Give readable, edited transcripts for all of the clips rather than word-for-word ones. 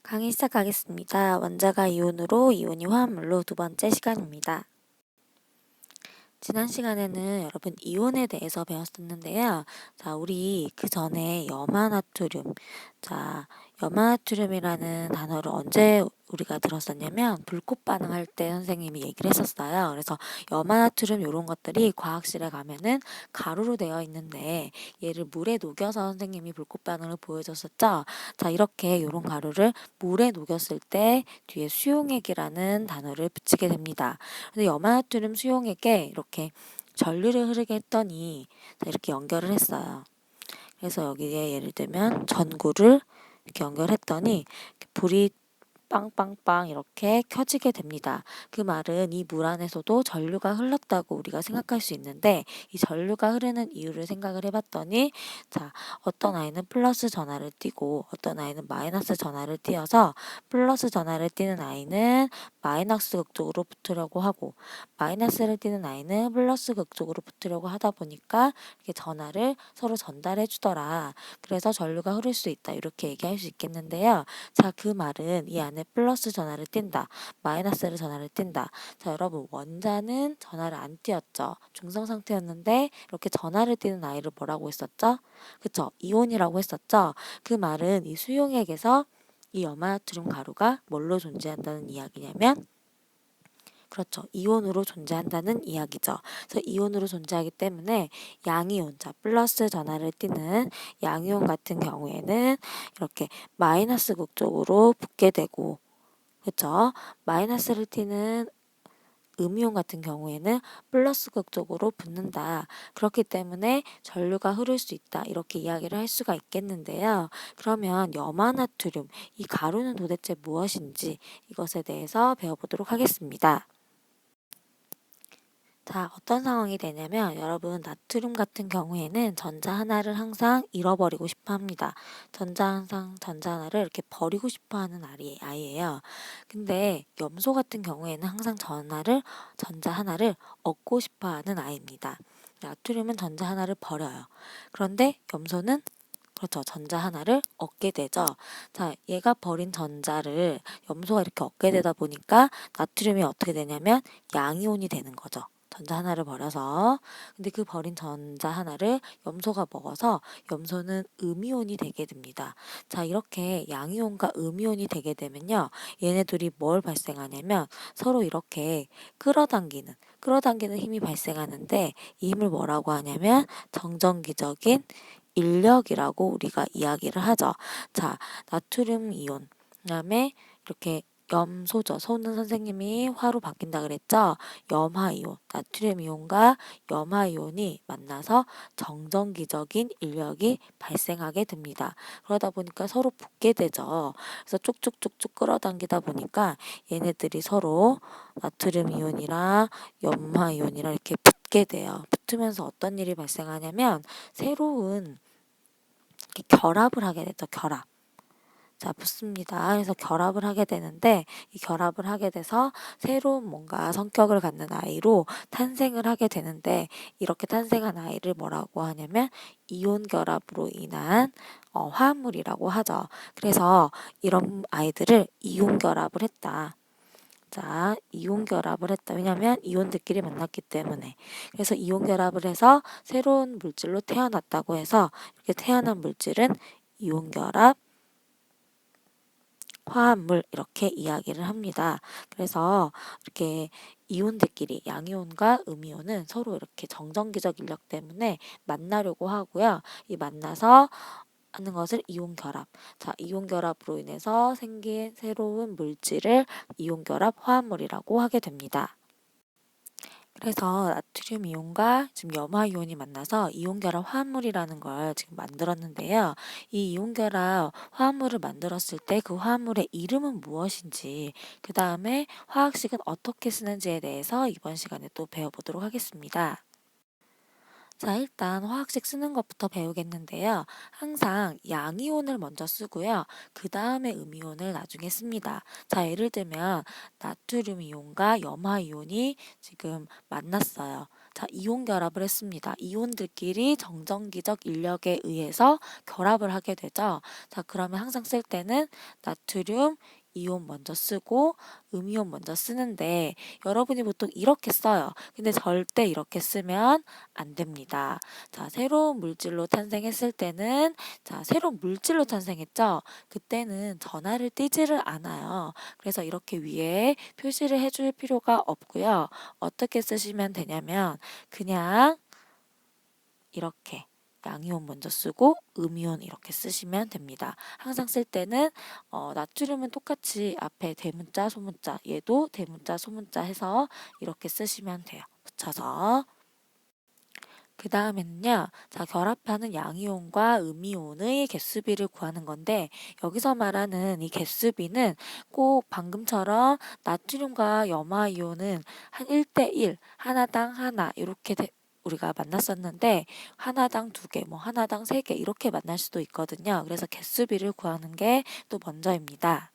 강의 시작하겠습니다. 원자가 이온으로, 이온이 화합물로 두 번째 시간입니다. 지난 시간에는 여러분 이온에 대해서 배웠었는데요. 자, 우리 그 전에 염화나트륨. 자, 염화나트륨이라는 단어를 언제 우리가 들었었냐면 불꽃 반응할 때 선생님이 얘기를 했었어요. 그래서 염화나트륨 이런 것들이 과학실에 가면은 가루로 되어 있는데 얘를 물에 녹여서 선생님이 불꽃 반응을 보여줬었죠. 자, 이렇게 이런 가루를 물에 녹였을 때 뒤에 수용액이라는 단어를 붙이게 됩니다. 근데 염화나트륨 수용액에 이렇게 전류를 흐르게 했더니 이렇게 연결을 했어요. 그래서 여기에 예를 들면 전구를 이렇게 연결했더니 불이 빵빵빵 이렇게 켜지게 됩니다. 그 말은 이 물 안에서도 전류가 흘렀다고 우리가 생각할 수 있는데 이 전류가 흐르는 이유를 생각을 해봤더니 자, 어떤 아이는 플러스 전하를 띠고 어떤 아이는 마이너스 전하를 띠어서 플러스 전하를 띠는 아이는 마이너스 극 쪽으로 붙으려고 하고 마이너스를 띠는 아이는 플러스 극 쪽으로 붙으려고 하다 보니까 이렇게 전하를 서로 전달해 주더라. 그래서 전류가 흐를 수 있다. 이렇게 얘기할 수 있겠는데요. 자, 그 말은 이 안에 플러스 전하를 띈다. 마이너스를 전하를 띈다. 자, 여러분 원자는 전하를 안 띄었죠. 중성 상태였는데 이렇게 전하를 띄는 아이를 뭐라고 했었죠? 그쵸? 이온이라고 했었죠. 그 말은 이 수용액에서 이 염화나트륨 가루가 뭘로 존재한다는 이야기냐면 그렇죠. 이온으로 존재한다는 이야기죠. 그래서 이온으로 존재하기 때문에 양이온, 자, 플러스 전하를 띠는 양이온 같은 경우에는 이렇게 마이너스 극 쪽으로 붙게 되고, 그렇죠. 마이너스를 띠는 음이온 같은 경우에는 플러스 극 쪽으로 붙는다. 그렇기 때문에 전류가 흐를 수 있다. 이렇게 이야기를 할 수가 있겠는데요. 그러면 염화나트륨, 이 가루는 도대체 무엇인지 이것에 대해서 배워보도록 하겠습니다. 자, 어떤 상황이 되냐면 여러분 나트륨 같은 경우에는 전자 하나를 항상 잃어버리고 싶어 합니다. 전자 하나를 이렇게 버리고 싶어 하는 아이예요. 근데 염소 같은 경우에는 항상 전자 하나를 얻고 싶어 하는 아이입니다. 나트륨은 전자 하나를 버려요. 그런데 염소는 그렇죠. 전자 하나를 얻게 되죠. 자, 얘가 버린 전자를 염소가 이렇게 얻게 되다 보니까 나트륨이 어떻게 되냐면 양이온이 되는 거죠. 전자 하나를 버려서. 근데 그 버린 전자 하나를 염소가 먹어서 염소는 음이온이 되게 됩니다. 자, 이렇게 양이온과 음이온이 되게 되면요. 얘네들이 뭘 발생하냐면 서로 이렇게 끌어당기는 힘이 발생하는데 이 힘을 뭐라고 하냐면 정전기적인 인력이라고 우리가 이야기를 하죠. 자, 나트륨 이온, 그다음에 이렇게 염소죠. 소는 선생님이 화로 바뀐다 그랬죠. 염화이온, 나트륨 이온과 염화이온이 만나서 정전기적인 인력이 발생하게 됩니다. 그러다 보니까 서로 붙게 되죠. 그래서 쭉쭉쭉쭉 끌어당기다 보니까 얘네들이 서로 나트륨 이온이랑 염화이온이랑 이렇게 붙게 돼요. 붙으면서 어떤 일이 발생하냐면 새로운 이렇게 결합을 하게 되죠. 결합. 자, 붙습니다. 그래서 결합을 하게 되는데 이 결합을 하게 돼서 새로운 뭔가 성격을 갖는 아이로 탄생을 하게 되는데 이렇게 탄생한 아이를 뭐라고 하냐면 이온 결합으로 인한 화합물이라고 하죠. 그래서 이런 아이들을 이온 결합을 했다. 자, 이온 결합을 했다. 왜냐하면 이온들끼리 만났기 때문에. 그래서 이온 결합을 해서 새로운 물질로 태어났다고 해서 이렇게 태어난 물질은 이온 결합 화합물 이렇게 이야기를 합니다. 그래서 이렇게 이온들끼리 양이온과 음이온은 서로 이렇게 정전기적 인력 때문에 만나려고 하고요. 이 만나서 하는 것을 이온 결합. 자, 이온 결합으로 인해서 생긴 새로운 물질을 이온 결합 화합물이라고 하게 됩니다. 그래서 나트륨 이온과 지금 염화 이온이 만나서 이온 결합 화합물이라는 걸 지금 만들었는데요. 이 이온 결합 화합물을 만들었을 때 그 화합물의 이름은 무엇인지, 그 다음에 화학식은 어떻게 쓰는지에 대해서 이번 시간에 또 배워보도록 하겠습니다. 자, 일단 화학식 쓰는 것부터 배우겠는데요. 항상 양이온을 먼저 쓰고요. 그 다음에 음이온을 나중에 씁니다. 자, 예를 들면 나트륨 이온과 염화 이온이 지금 만났어요. 자, 이온 결합을 했습니다. 이온들끼리 정전기적 인력에 의해서 결합을 하게 되죠. 자, 그러면 항상 쓸 때는 나트륨 이온 먼저 쓰고 음이온 먼저 쓰는데 여러분이 보통 이렇게 써요. 근데 절대 이렇게 쓰면 안 됩니다. 자, 새로운 물질로 탄생했을 때는 자, 새로운 물질로 탄생했죠. 그때는 전하를 띄지를 않아요. 그래서 이렇게 위에 표시를 해줄 필요가 없고요. 어떻게 쓰시면 되냐면 그냥 이렇게 양이온 먼저 쓰고 음이온 이렇게 쓰시면 됩니다. 항상 쓸 때는 나트륨은 똑같이 앞에 대문자, 소문자, 얘도 대문자, 소문자 해서 이렇게 쓰시면 돼요. 붙여서. 그 다음에는요, 자, 결합하는 양이온과 음이온의 개수비를 구하는 건데, 여기서 말하는 이 개수비는 꼭 방금처럼 나트륨과 염화이온은 한 1대1, 하나당 하나, 이렇게 우리가 만났었는데, 하나당 2개, 뭐 하나당 3개, 이렇게 만날 수도 있거든요. 그래서 개수비를 구하는 게 또 먼저입니다.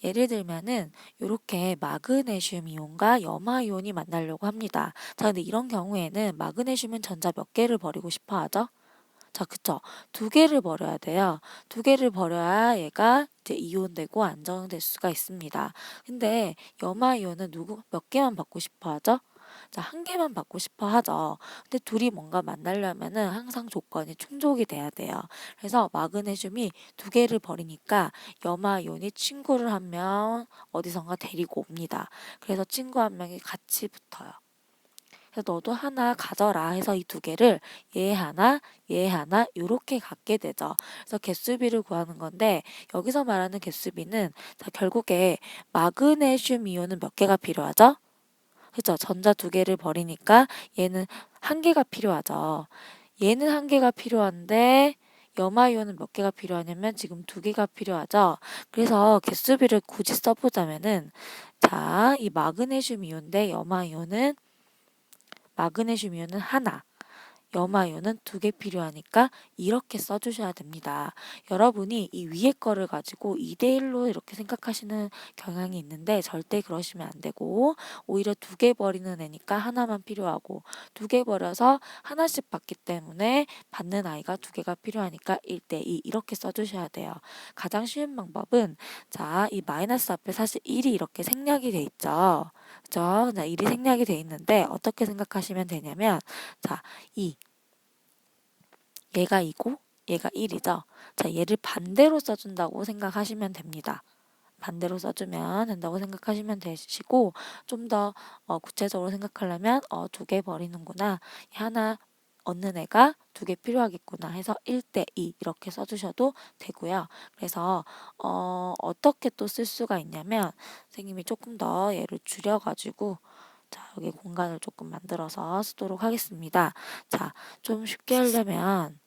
예를 들면은 이렇게 마그네슘 이온과 염화 이온이 만나려고 합니다. 자, 근데 이런 경우에는 마그네슘은 전자 몇 개를 버리고 싶어 하죠? 자, 그쵸. 2개를 버려야 돼요. 2개를 버려야 얘가 이제 이온되고 안정될 수가 있습니다. 근데 염화 이온은 몇 개만 받고 싶어 하죠? 자, 1개만 받고 싶어 하죠. 근데 둘이 뭔가 만나려면은 항상 조건이 충족이 돼야 돼요. 그래서 마그네슘이 2개를 버리니까 염화이온이 친구를 한 명 어디선가 데리고 옵니다. 그래서 친구 한 명이 같이 붙어요. 그래서 너도 하나 가져라 해서 이 2개를 얘 하나, 얘 하나 요렇게 갖게 되죠. 그래서 개수비를 구하는 건데 여기서 말하는 개수비는 자, 결국에 마그네슘 이온은 몇 개가 필요하죠? 그죠? 전자 2개를 버리니까 얘는 1개가 필요하죠. 얘는 1개가 필요한데 염화이온은 몇 개가 필요하냐면 지금 2개가 필요하죠. 그래서 개수비를 굳이 써보자면은 자, 이 마그네슘 이온 대 염화이온은 마그네슘 이온은 하나, 염화이온은 2개 필요하니까 이렇게 써주셔야 됩니다. 여러분이 이 위에 거를 가지고 2대1로 이렇게 생각하시는 경향이 있는데 절대 그러시면 안 되고 오히려 2개 버리는 애니까 하나만 필요하고 2개 버려서 하나씩 받기 때문에 받는 아이가 2개가 필요하니까 1대2 이렇게 써주셔야 돼요. 가장 쉬운 방법은 자, 이 마이너스 앞에 사실 1이 이렇게 생략이 돼 있죠. 그죠? 1이 생략이 돼 있는데 어떻게 생각하시면 되냐면 자, 2 얘가 2고 얘가 1이죠. 자, 얘를 반대로 써준다고 생각하시면 됩니다. 반대로 써주면 된다고 생각하시면 되시고 좀 더 구체적으로 생각하려면 2개 버리는구나. 하나 얻는 애가 2개 필요하겠구나 해서 1대2 이렇게 써주셔도 되고요. 그래서 어떻게 또 쓸 수가 있냐면 선생님이 조금 더 얘를 줄여가지고 자, 여기 공간을 조금 만들어서 쓰도록 하겠습니다. 자, 좀 쉽게 하려면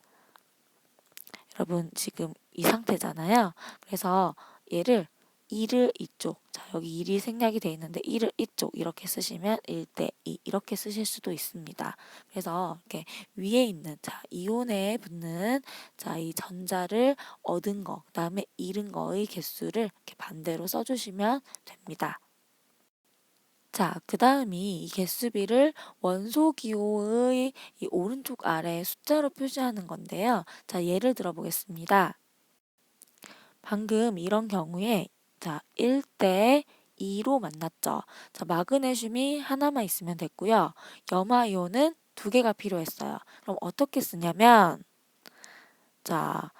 여러분 지금 이 상태잖아요. 그래서 얘를 2를 이쪽, 자 여기 1이 생략이 돼 있는데 2를 이쪽 이렇게 쓰시면 1대2 이렇게 쓰실 수도 있습니다. 그래서 이렇게 위에 있는 자 이온에 붙는 자 이 전자를 얻은 거, 그다음에 잃은 거의 개수를 이렇게 반대로 써주시면 됩니다. 자, 그 다음이 이 개수비를 원소 기호의 이 오른쪽 아래 숫자로 표시하는 건데요. 자, 예를 들어 보겠습니다. 방금 이런 경우에 자, 1대 2로 만났죠. 자, 마그네슘이 하나만 있으면 됐고요. 염화이온은 2개가 필요했어요. 그럼 어떻게 쓰냐면 자,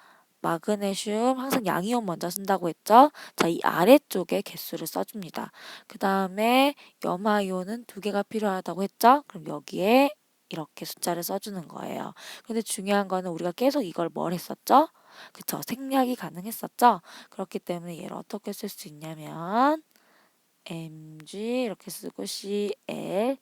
마그네슘 항상 양이온 먼저 쓴다고 했죠? 자, 이 아래쪽에 개수를 써줍니다. 그 다음에 염화이온은 2개가 필요하다고 했죠? 그럼 여기에 이렇게 숫자를 써주는 거예요. 근데 중요한 거는 우리가 계속 이걸 뭘 했었죠? 그쵸? 생략이 가능했었죠? 그렇기 때문에 얘를 어떻게 쓸 수 있냐면 Mg 이렇게 쓰고 Cl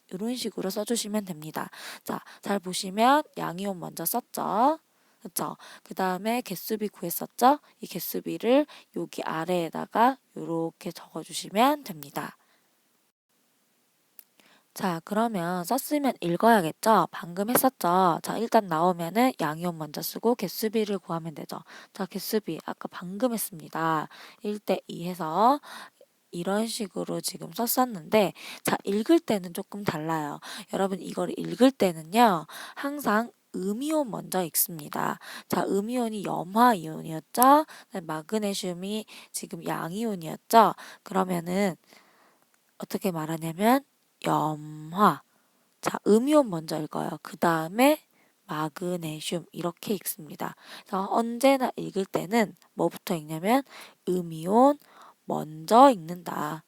이런 식으로 써주시면 됩니다. 자, 잘 보시면 양이온 먼저 썼죠? 그쵸? 그 다음에 개수비 구했었죠? 이 개수비를 여기 아래에다가 이렇게 적어주시면 됩니다. 자, 그러면 썼으면 읽어야겠죠? 방금 했었죠? 자, 일단 나오면은 양이온 먼저 쓰고 개수비를 구하면 되죠. 자, 개수비 아까 방금 했습니다. 1대2 해서 이런 식으로 지금 썼었는데, 자, 읽을 때는 조금 달라요. 여러분, 이걸 읽을 때는요, 항상 음이온 먼저 읽습니다. 자, 음이온이 염화이온이었죠? 마그네슘이 지금 양이온이었죠? 그러면은 어떻게 말하냐면 염화. 자, 음이온 먼저 읽어요. 그 다음에 마그네슘 이렇게 읽습니다. 그래서 언제나 읽을 때는 뭐부터 읽냐면 음이온 먼저 읽는다.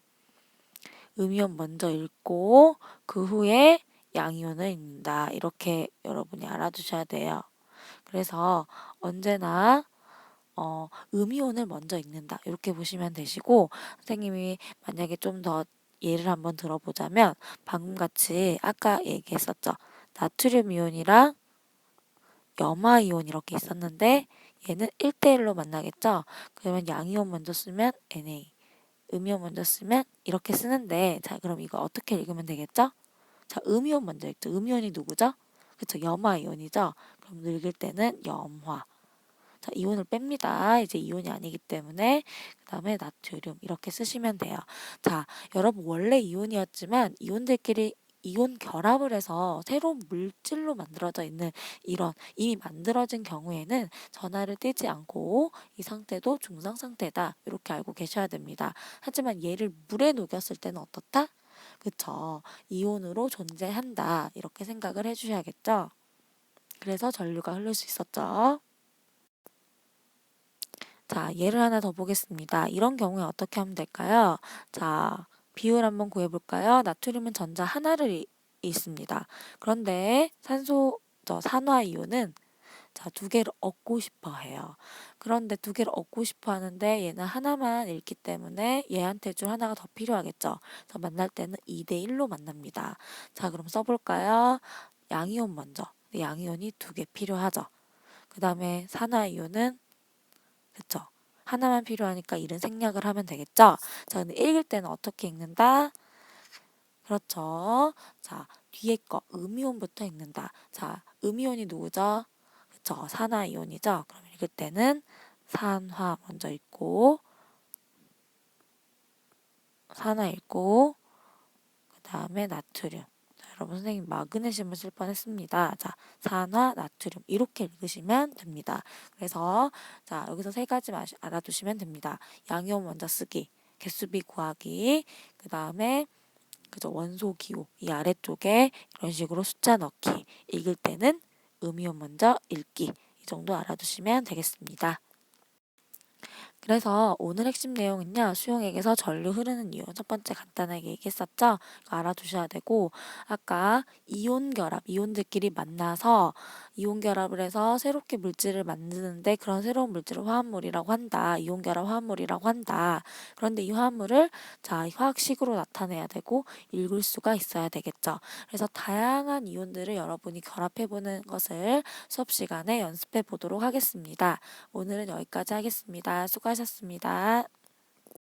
음이온 먼저 읽고 그 후에 양이온을 읽는다. 이렇게 여러분이 알아두셔야 돼요. 그래서 언제나 음이온을 먼저 읽는다. 이렇게 보시면 되시고, 선생님이 만약에 좀 더 예를 한번 들어보자면 방금 같이 아까 얘기했었죠. 나트륨 이온이랑 염화 이온 이렇게 있었는데 얘는 1대1로 만나겠죠. 그러면 양이온 먼저 쓰면 Na, 음이온 먼저 쓰면 이렇게 쓰는데, 자, 그럼 이거 어떻게 읽으면 되겠죠? 자, 음이온 먼저 읽죠. 음이온이 누구죠? 그쵸, 염화 이온이죠. 그럼 읽을 때는 염화. 자, 이온을 뺍니다. 이제 이온이 아니기 때문에. 그 다음에 나트륨 이렇게 쓰시면 돼요. 자, 여러분 원래 이온이었지만 이온들끼리 이온 결합을 해서 새로운 물질로 만들어져 있는 이런 이미 만들어진 경우에는 전하를 띄지 않고 이 상태도 중성 상태다. 이렇게 알고 계셔야 됩니다. 하지만 얘를 물에 녹였을 때는 어떻다? 그쵸. 이온으로 존재한다. 이렇게 생각을 해주셔야겠죠. 그래서 전류가 흐를 수 있었죠. 자, 예를 하나 더 보겠습니다. 이런 경우에 어떻게 하면 될까요? 자, 비율 한번 구해볼까요? 나트륨은 전자 하나를 있습니다. 그런데 산화이온은 자, 두 개를 얻고 싶어 해요. 그런데 두 개를 얻고 싶어 하는데 얘는 하나만 읽기 때문에 얘한테 줄 하나가 더 필요하겠죠. 그래서 만날 때는 2대1로 만납니다. 자, 그럼 써볼까요? 양이온 먼저. 양이온이 두 개 필요하죠. 그 다음에 산화이온은 그쵸? 하나만 필요하니까 이른 생략을 하면 되겠죠? 자, 근데 읽을 때는 어떻게 읽는다? 그렇죠. 자, 뒤에 거 음이온부터 읽는다. 자, 음이온이 누구죠? 그쵸? 산화이온이죠? 그럼 읽을 때는 산화 먼저 읽고 산화 읽고 그 다음에 나트륨. 자, 여러분 선생님 마그네슘을 쓸 뻔했습니다. 자, 산화, 나트륨 이렇게 읽으시면 됩니다. 그래서 자, 여기서 세 가지 알아두시면 됩니다. 양이온 먼저 쓰기, 개수비 구하기, 그 다음에 그죠, 원소 기호 이 아래쪽에 이런 식으로 숫자 넣기, 읽을 때는 음이온 먼저 읽기, 이 정도 알아두시면 되겠습니다. 그래서 오늘 핵심 내용은요, 수용액에서 전류 흐르는 이유 첫 번째 간단하게 얘기했었죠. 이거 알아두셔야 되고, 아까 이온 결합, 이온들끼리 만나서 이온 결합을 해서 새롭게 물질을 만드는데 그런 새로운 물질을 화합물이라고 한다. 이온 결합 화합물이라고 한다. 그런데 이 화합물을 자, 화학식으로 나타내야 되고 읽을 수가 있어야 되겠죠. 그래서 다양한 이온들을 여러분이 결합해 보는 것을 수업 시간에 연습해 보도록 하겠습니다. 오늘은 여기까지 하겠습니다. 수고하셨습니다.